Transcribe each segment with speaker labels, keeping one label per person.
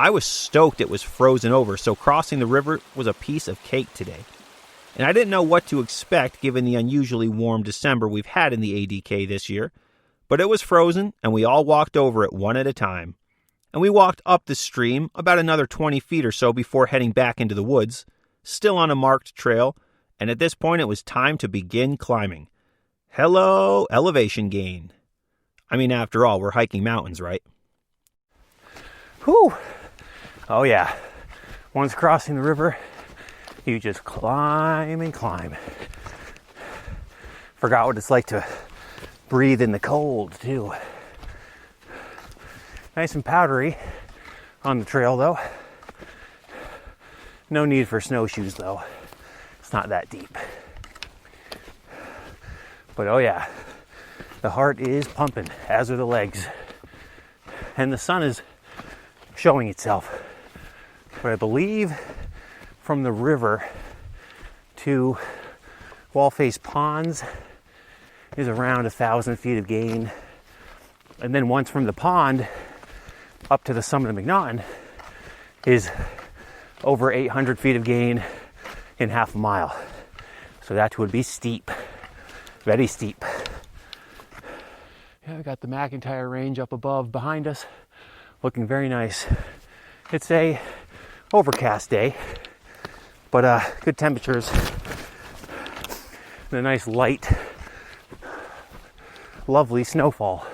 Speaker 1: I was stoked it was frozen over, so crossing the river was a piece of cake today. And I didn't know what to expect given the unusually warm December we've had in the ADK this year, but it was frozen and we all walked over it one at a time. And we walked up the stream about another 20 feet or so before heading back into the woods, still on a marked trail, and at this point it was time to begin climbing. Hello, elevation gain. I mean, after all, we're hiking mountains, right?
Speaker 2: Whew. Oh yeah. Once crossing the river, you just climb and climb. Forgot what it's like to breathe in the cold, too. Nice and powdery on the trail, though. No need for snowshoes, though. It's not that deep. But oh yeah, the heart is pumping, as are the legs. And the sun is showing itself. But I believe from the river to Wallface Ponds is around 1,000 feet of gain. And then once from the pond up to the summit of Macnaughton is over 800 feet of gain in half a mile. So that would be steep, very steep. Yeah, we got the McIntyre Range up above behind us, looking very nice. It's a overcast day, but good temperatures and a nice light, lovely snowfall.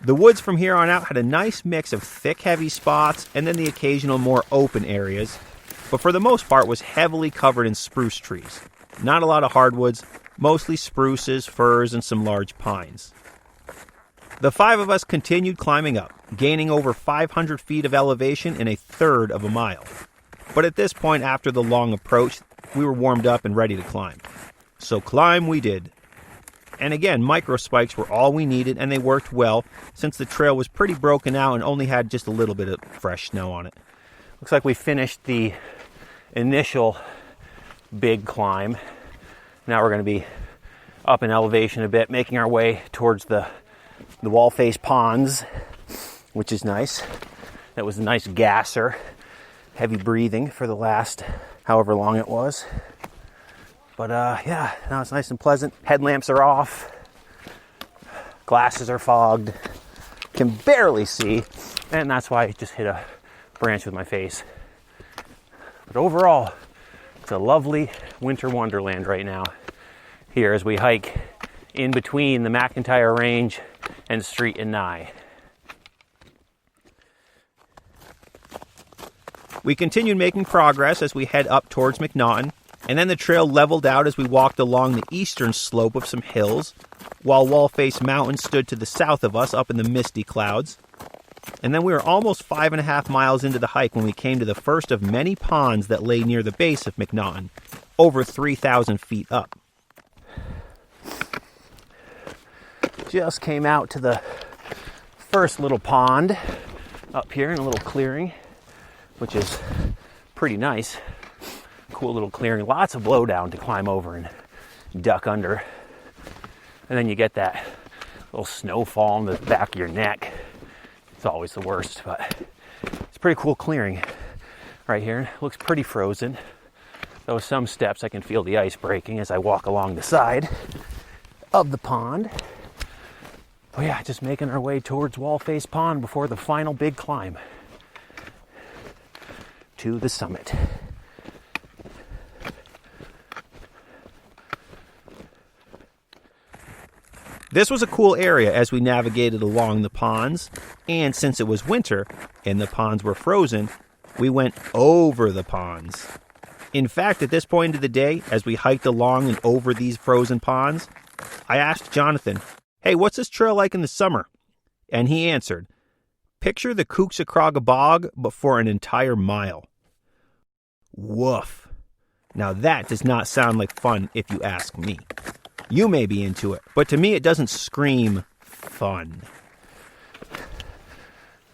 Speaker 1: The woods from here on out had a nice mix of thick, heavy spots and then the occasional more open areas, but for the most part was heavily covered in spruce trees. Not a lot of hardwoods, mostly spruces, firs, and some large pines. The five of us continued climbing up, gaining over 500 feet of elevation in a third of a mile. But at this point, after the long approach, we were warmed up and ready to climb. So climb we did. And again, micro spikes were all we needed, and they worked well since the trail was pretty broken out and only had just a little bit of fresh snow on it.
Speaker 2: Looks like we finished the initial big climb. Now we're going to be up in elevation a bit, making our way towards the Wallface Ponds, which is nice. That was a nice gasser. Heavy breathing for the last however long it was. But yeah, now it's nice and pleasant. Headlamps are off. Glasses are fogged. Can barely see. And that's why I just hit a branch with my face. But overall, it's a lovely winter wonderland right now. Here as we hike in between the McIntyre Range and Street and Nye.
Speaker 1: We continued making progress as we head up towards Macnaughton, and then the trail leveled out as we walked along the eastern slope of some hills, while Wallface Mountain stood to the south of us up in the misty clouds. And then we were almost 5.5 miles into the hike when we came to the first of many ponds that lay near the base of Macnaughton, over 3,000 feet up.
Speaker 2: Just came out to the first little pond up here in a little clearing, which is pretty nice. Cool little clearing, lots of blowdown to climb over and duck under. And then you get that little snowfall in the back of your neck. It's always the worst, but it's a pretty cool clearing right here. It looks pretty frozen. Though some steps I can feel the ice breaking as I walk along the side of the pond. But yeah, just making our way towards Wallface Pond before the final big climb to the summit.
Speaker 1: This was a cool area as we navigated along the ponds, and since it was winter and the ponds were frozen, we went over the ponds. In fact, at this point of the day, as we hiked along and over these frozen ponds, I asked Jonathan, "Hey, what's this trail like in the summer?" And he answered, "Picture the Cooksacrogga Bog, but for an entire mile." Woof. Now that does not sound like fun if you ask me. You may be into it, but to me it doesn't scream fun.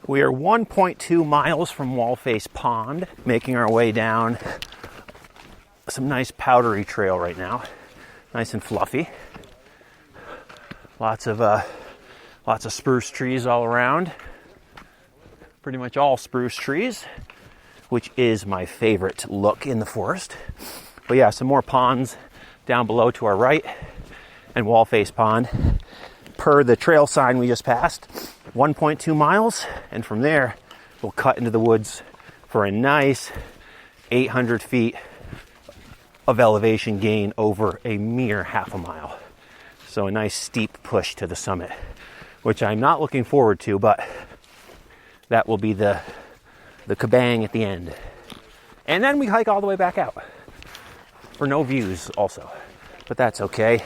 Speaker 2: We are 1.2 miles from Wallface Pond, making our way down some nice powdery trail right now. Nice and fluffy. Lots of spruce trees all around. pretty much all spruce trees, which is my favorite look in the forest. But yeah, some more ponds down below to our right, and wall face pond. Per the trail sign we just passed, 1.2 miles, and from there we'll cut into the woods for a nice 800 feet of elevation gain over a mere half a mile. So a nice steep push to the summit, which I'm not looking forward to, but that will be the kabang at the end. And then we hike all the way back out for no views also, but that's okay.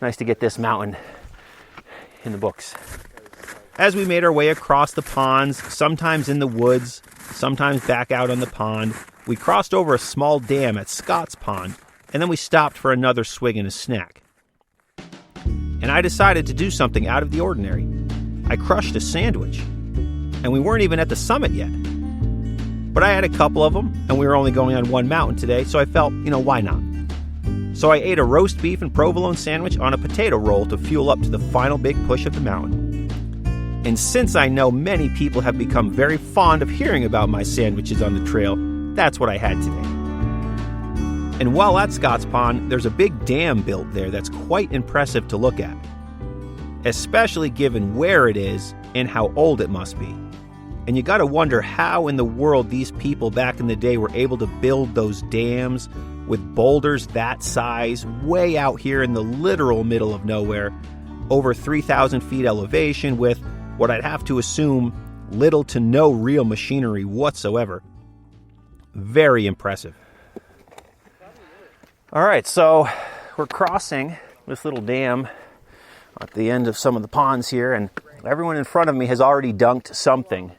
Speaker 2: Nice to get this mountain in the books.
Speaker 1: As we made our way across the ponds, sometimes in the woods, sometimes back out on the pond, we crossed over a small dam at Scott's Pond, and then we stopped for another swig and a snack. And I decided to do something out of the ordinary. I crushed a sandwich, and we weren't even at the summit yet. But I had a couple of them, and we were only going on one mountain today, so I felt, why not? So I ate a roast beef and provolone sandwich on a potato roll to fuel up to the final big push of the mountain. And since I know many people have become very fond of hearing about my sandwiches on the trail, that's what I had today. And while at Scott's Pond, there's a big dam built there that's quite impressive to look at, especially given where it is and how old it must be. And you gotta wonder how in the world these people back in the day were able to build those dams with boulders that size way out here in the literal middle of nowhere, over 3,000 feet elevation with what I'd have to assume little to no real machinery whatsoever. Very impressive.
Speaker 2: All right, so we're crossing this little dam at the end of some of the ponds here, and everyone in front of me has already dunked something,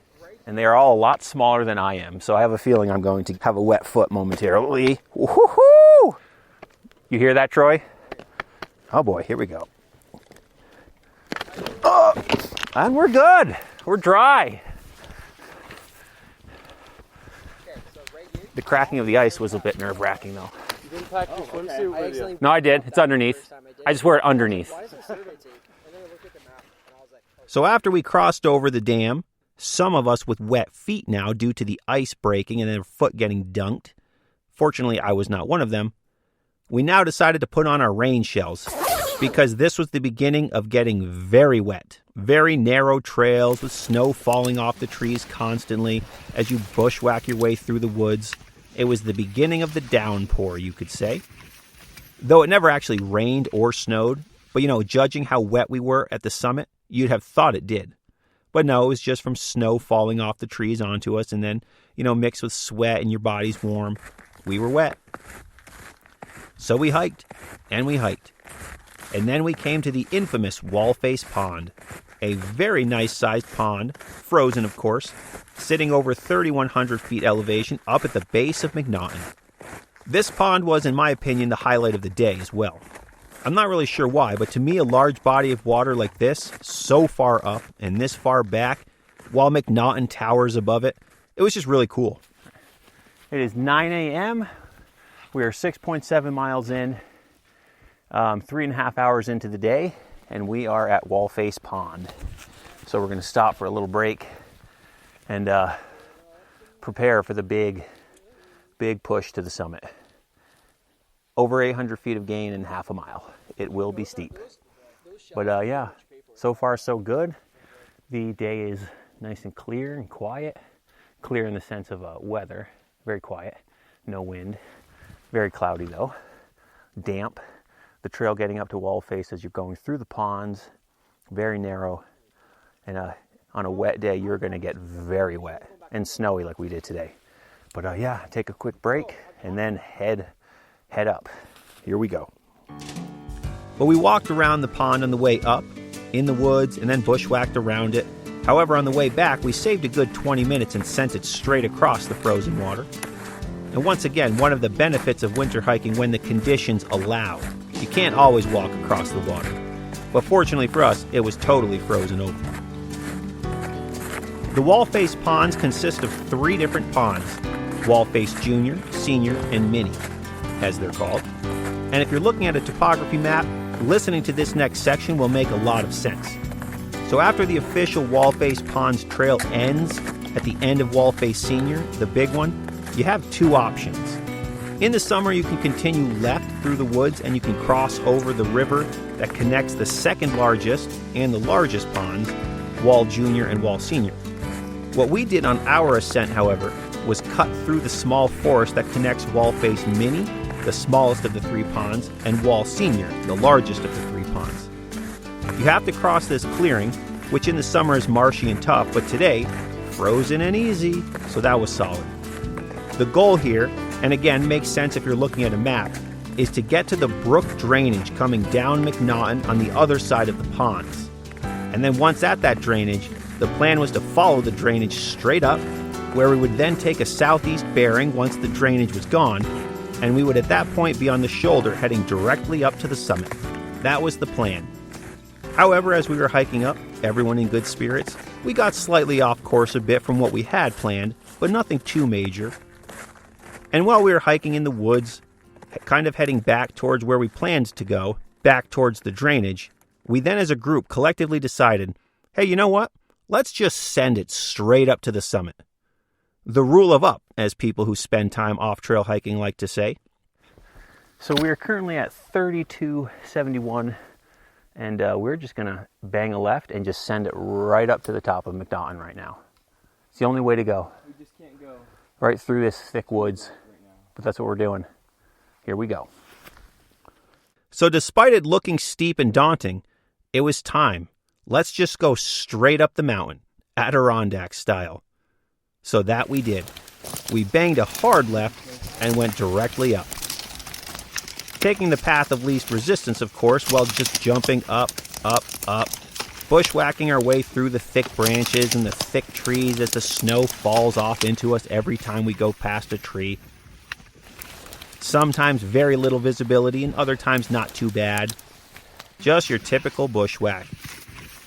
Speaker 2: and they are all a lot smaller than I am, so I have a feeling I'm going to have a wet foot momentarily. Woohoo! You hear that, Troy? Oh boy, here we go. Oh, and we're good. We're dry. The cracking of the ice was a bit nerve-wracking, though.
Speaker 3: You didn't pack your swimsuit with you?
Speaker 2: No, I did. It's underneath. I just wear it underneath.
Speaker 1: So after we crossed over the dam, some of us with wet feet now due to the ice breaking and their foot getting dunked, fortunately I was not one of them, we now decided to put on our rain shells because this was the beginning of getting very wet. Very narrow trails with snow falling off the trees constantly as you bushwhack your way through the woods. It was the beginning of the downpour, you could say. Though it never actually rained or snowed, but judging how wet we were at the summit, you'd have thought it did. But no, it was just from snow falling off the trees onto us and then, mixed with sweat and your body's warm. We were wet. So we hiked, and we hiked. And then we came to the infamous Wall-Face Pond, a very nice-sized pond, frozen of course, sitting over 3,100 feet elevation up at the base of McNaughton. This pond was, in my opinion, the highlight of the day as well. I'm not really sure why, but to me a large body of water like this, so far up and this far back, while McNaughton towers above it, it was just really cool.
Speaker 2: It is 9 a.m. We are 6.7 miles in, 3.5 hours into the day, and we are at Wall-Face Pond. So we're going to stop for a little break and prepare for the big push to the summit. Over 800 feet of gain in half a mile. It will be steep. But yeah, so far so good. The day is nice and clear and quiet. Clear in the sense of weather. Very quiet. No wind. Very cloudy though. Damp. The trail getting up to Wall-Face as you're going through the ponds. Very narrow. And on a wet day, you're going to get very wet and snowy like we did today. But yeah, take a quick break and then head up. Here we go.
Speaker 1: But we walked around the pond on the way up, in the woods, and then bushwhacked around it. However, on the way back, we saved a good 20 minutes and sent it straight across the frozen water. And once again, one of the benefits of winter hiking when the conditions allow. You can't always walk across the water. But fortunately for us, it was totally frozen over. The Wall-Face ponds consist of 3 different ponds: Wall-Face Junior, Senior, and Mini, as they're called. And if you're looking at a topography map, listening to this next section will make a lot of sense. So after the official Wall-Face Ponds trail ends, at the end of Wallface Senior, the big one, you have two options. In the summer, you can continue left through the woods and you can cross over the river that connects the second largest and the largest ponds, Wall Junior and Wall Senior. What we did on our ascent, however, was cut through the small forest that connects Wallface Mini, the smallest of the three ponds, and Wall Senior, the largest of the three ponds. You have to cross this clearing, which in the summer is marshy and tough, but today, frozen and easy, so that was solid. The goal here, and again makes sense if you're looking at a map, is to get to the brook drainage coming down McNaughton on the other side of the ponds. And then once at that drainage, the plan was to follow the drainage straight up, where we would then take a southeast bearing once the drainage was gone, and we would at that point be on the shoulder heading directly up to the summit. That was the plan. However, as we were hiking up, everyone in good spirits, we got slightly off course a bit from what we had planned, but nothing too major. And while we were hiking in the woods, kind of heading back towards where we planned to go, back towards the drainage, we then as a group collectively decided, hey, you know what? Let's just send it straight up to the summit. The rule of up, as people who spend time off-trail hiking like to say.
Speaker 2: So we're currently at 3271, and we're just going to bang a left and just send it right up to the top of Macnaughton right now. It's the only way to go.
Speaker 3: We just can't go
Speaker 2: right through this thick woods,
Speaker 3: right now.
Speaker 2: but that's what we're doing. Here we go.
Speaker 1: So despite it looking steep and daunting, it was time. Let's just go straight up the mountain, Adirondacks style. So that we did. We banged a hard left and went directly up. Taking the path of least resistance, of course, while just jumping up, up, up, bushwhacking our way through the thick branches and the thick trees as the snow falls off into us every time we go past a tree. Sometimes very little visibility and other times not too bad. Just your typical bushwhack.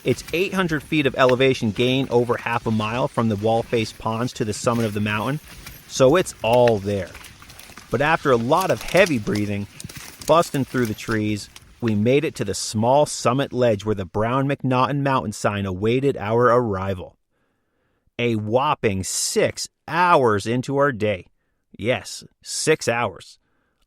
Speaker 1: It's 800 feet of elevation gain over half a mile from the Wallface Ponds to the summit of the mountain, so it's all there. But after a lot of heavy breathing, busting through the trees, we made it to the small summit ledge where the brown McNaughton Mountain sign awaited our arrival. A whopping 6 hours into our day. Yes, 6 hours.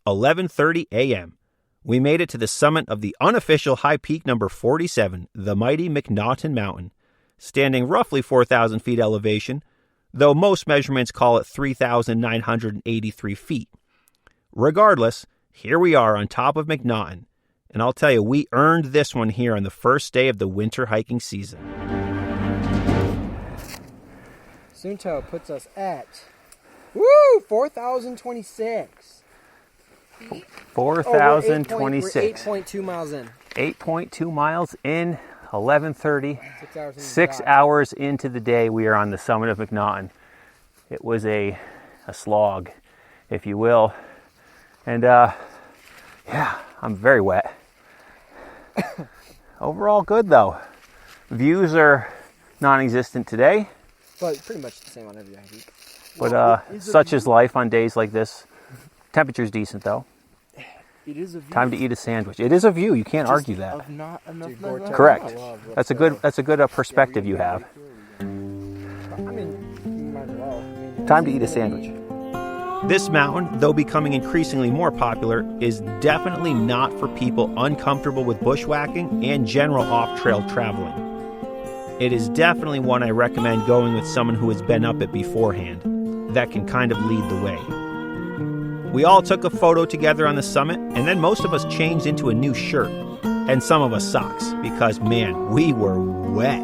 Speaker 1: 11:30 a.m. We made it to the summit of the unofficial high peak number 47, the mighty McNaughton Mountain, standing roughly 4,000 feet elevation, though most measurements call it 3,983 feet. Regardless, here we are on top of MacNaughton, and I'll tell you, we earned this one here on the first day of the winter hiking season.
Speaker 3: Sunto puts us at 4,026.
Speaker 2: 4,026.
Speaker 3: We're 8.2 miles in.
Speaker 2: 8.2 miles in, 11:30.
Speaker 3: 6 hours in.
Speaker 2: 6 hours into the day, we are on the summit of MacNaughton. It was a slog, if you will. And yeah, I'm very wet. Overall good though. Views are non-existent today.
Speaker 3: But pretty much the same on every hike.
Speaker 2: But such is life on days like this. Temperature's decent though.
Speaker 3: It is a view.
Speaker 2: Time to eat a sandwich. It is a view. You can't argue that.
Speaker 3: Of not enough
Speaker 2: Correct. That's a good perspective you have.
Speaker 3: I mean, you might as well.
Speaker 2: Time to eat a sandwich.
Speaker 1: This mountain, though becoming increasingly more popular, is definitely not for people uncomfortable with bushwhacking and general off-trail traveling. It is definitely one I recommend going with someone who has been up it beforehand. That can kind of lead the way. We all took a photo together on the summit, and then most of us changed into a new shirt, and some of us socks, because man, we were wet.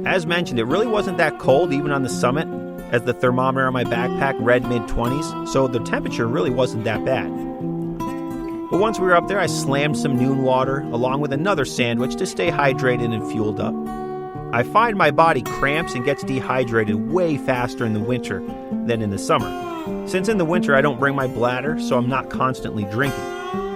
Speaker 1: As mentioned, it really wasn't that cold even on the summit, as the thermometer on my backpack read mid-20s, so the temperature really wasn't that bad. But once we were up there, I slammed some noon water along with another sandwich to stay hydrated and fueled up. I find my body cramps and gets dehydrated way faster in the winter than in the summer. Since in the winter I don't bring my bladder, so I'm not constantly drinking.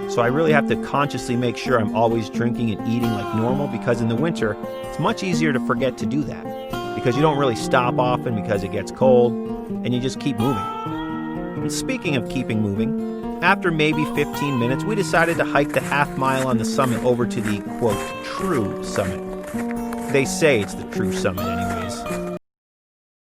Speaker 1: So I really have to consciously make sure I'm always drinking and eating like normal, because in the winter, it's much easier to forget to do that. Because you don't really stop often because it gets cold, and you just keep moving. And speaking of keeping moving, after maybe 15 minutes, we decided to hike the half mile on the summit over to the, quote, true summit. They say it's the true summit anyway.